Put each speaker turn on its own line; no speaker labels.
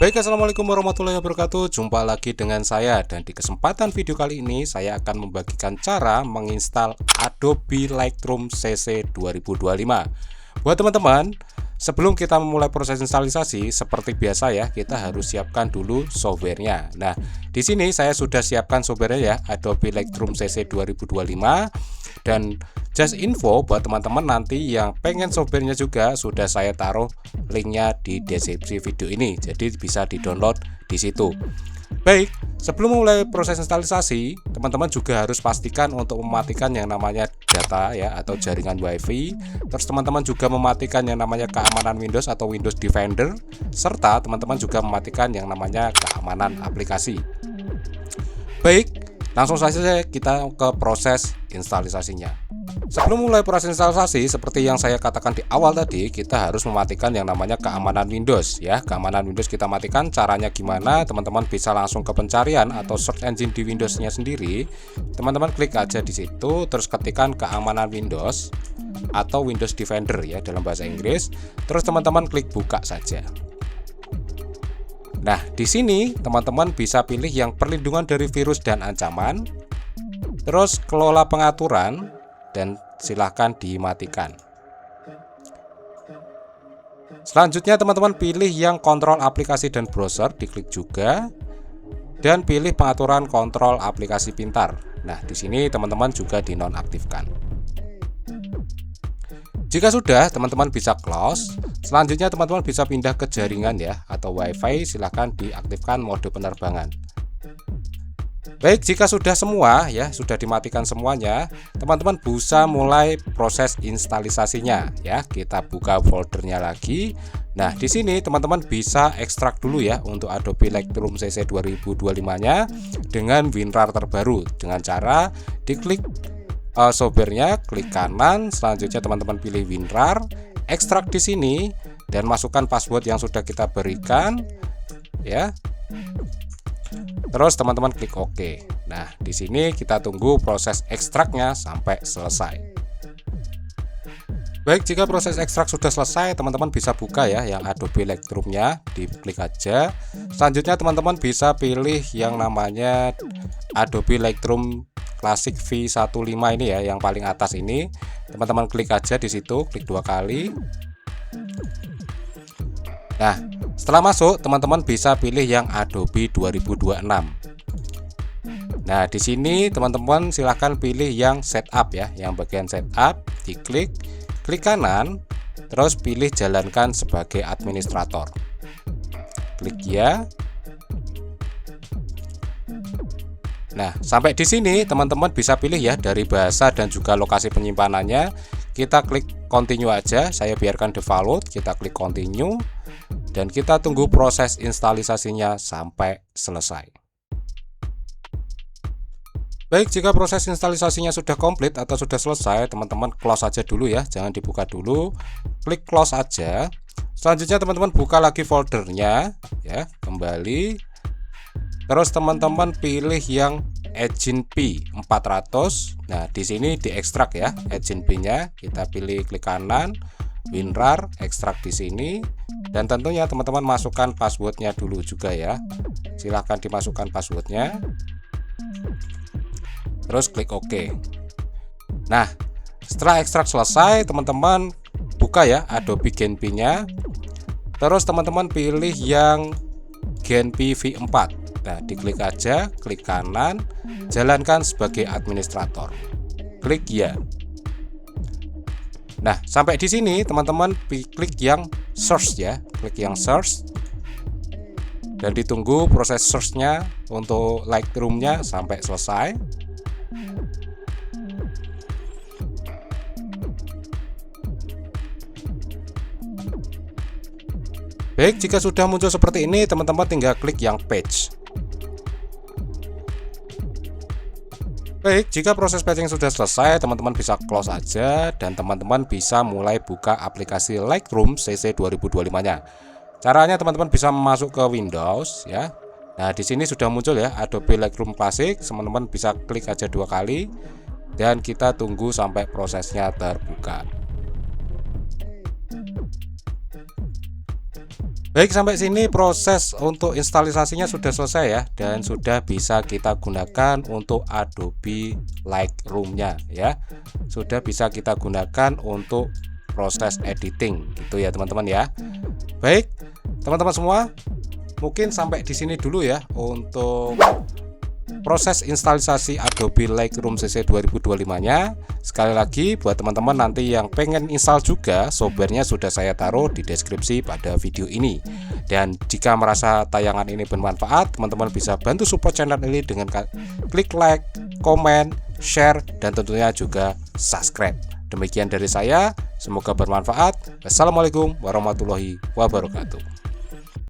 Baik, assalamualaikum warahmatullahi wabarakatuh. Jumpa lagi dengan saya, dan di kesempatan video kali ini saya akan membagikan cara menginstal Adobe Lightroom CC 2025. Buat teman-teman, sebelum kita memulai proses instalisasi, seperti biasa ya, kita harus siapkan dulu softwarenya. Nah, di sini saya sudah siapkan softwarenya ya, Adobe Lightroom CC 2025. Dan just info buat teman-teman nanti yang pengen softwarenya juga, sudah saya taruh linknya di deskripsi video ini, jadi bisa di-download di situ. Baik, sebelum mulai proses instalisasi, teman-teman juga harus pastikan untuk mematikan yang namanya data ya atau jaringan WiFi. Terus teman-teman juga mematikan yang namanya keamanan Windows atau Windows Defender, serta teman-teman juga mematikan yang namanya keamanan aplikasi. Baik, langsung saja kita ke proses instalisasinya. Sebelum mulai proses instalisasi, seperti yang saya katakan di awal tadi, kita harus mematikan yang namanya keamanan Windows ya. Keamanan Windows kita matikan, caranya gimana? Teman-teman bisa langsung ke pencarian atau search engine di Windowsnya sendiri. Teman-teman klik aja di situ, terus ketikkan keamanan Windows atau Windows Defender ya dalam bahasa Inggris. Terus teman-teman klik buka saja. Nah, di sini teman-teman bisa pilih yang perlindungan dari virus dan ancaman, terus kelola pengaturan, dan silahkan dimatikan. Selanjutnya teman-teman pilih yang kontrol aplikasi dan browser, diklik juga, dan pilih pengaturan kontrol aplikasi pintar. Nah, di sini teman-teman juga dinonaktifkan. Jika sudah, teman-teman bisa close. Selanjutnya teman-teman bisa pindah ke jaringan ya atau WiFi, silahkan diaktifkan mode penerbangan. Baik, jika sudah semua ya, sudah dimatikan semuanya, teman-teman bisa mulai proses instalisasinya ya. Kita buka foldernya lagi. Nah, di sini teman-teman bisa ekstrak dulu ya untuk Adobe Lightroom CC 2025-nya dengan WinRAR terbaru dengan cara diklik softwarenya, klik kanan, selanjutnya teman-teman pilih WinRAR, ekstrak di sini dan masukkan password yang sudah kita berikan ya. Terus teman-teman klik OK. Nah, di sini kita tunggu proses ekstraknya sampai selesai. Baik, jika proses ekstrak sudah selesai, teman-teman bisa buka ya yang Adobe Lightroom-nya, diklik aja. Selanjutnya teman-teman bisa pilih yang namanya Adobe Lightroom Classic V15 ini ya, yang paling atas ini. Teman-teman klik aja di situ, klik 2 kali. Nah, setelah masuk, teman-teman bisa pilih yang Adobe 2026. Nah, di sini teman-teman silahkan pilih yang setup ya, yang bagian setup, diklik, klik kanan, terus pilih jalankan sebagai administrator. Klik ya. Nah, sampai di sini teman-teman bisa pilih ya dari bahasa dan juga lokasi penyimpanannya. Kita klik continue aja, saya biarkan default, kita klik continue. Dan kita tunggu proses instalisasinya sampai selesai. Baik, jika proses instalisasinya sudah komplit atau sudah selesai, teman-teman close aja dulu ya, jangan dibuka dulu. Klik close aja. Selanjutnya teman-teman buka lagi foldernya ya, kembali. Terus teman-teman pilih yang Agent P 400. Nah, di sini diekstrak ya Agent P-nya. Kita pilih klik kanan, WinRAR, ekstrak di sini. Dan tentunya teman-teman masukkan passwordnya dulu juga ya. Silahkan dimasukkan passwordnya. Terus klik OK. Nah, setelah ekstrak selesai, teman-teman buka ya Adobe GenP-nya. Terus teman-teman pilih yang GenP V4. Nah, diklik aja, klik kanan, jalankan sebagai administrator. Klik ya. Nah, sampai di sini teman-teman klik yang search ya, klik yang search. Dan ditunggu proses search-nya untuk Lightroom-nya sampai selesai. Baik, jika sudah muncul seperti ini, teman-teman tinggal klik yang page. Baik, jika proses patching sudah selesai, teman-teman bisa close aja dan teman-teman bisa mulai buka aplikasi Lightroom CC 2025-nya. Caranya teman-teman bisa masuk ke Windows ya. Nah, di sini sudah muncul ya Adobe Lightroom Classic. Teman-teman bisa klik aja 2 kali dan kita tunggu sampai prosesnya terbuka. Baik, sampai sini proses untuk instalisasinya sudah selesai ya, dan sudah bisa kita gunakan untuk Adobe Lightroom-nya ya. Sudah bisa kita gunakan untuk proses editing gitu ya teman-teman ya. Baik, teman-teman semua, mungkin sampai di sini dulu ya untuk proses instalisasi Adobe Lightroom CC 2025-nya. Sekali lagi buat teman-teman nanti yang pengen install juga, softwarenya sudah saya taruh di deskripsi pada video ini. Dan jika merasa tayangan ini bermanfaat, teman-teman bisa bantu support channel ini dengan klik like, komen, share, dan tentunya juga subscribe. Demikian dari saya, semoga bermanfaat. Wassalamualaikum warahmatullahi wabarakatuh.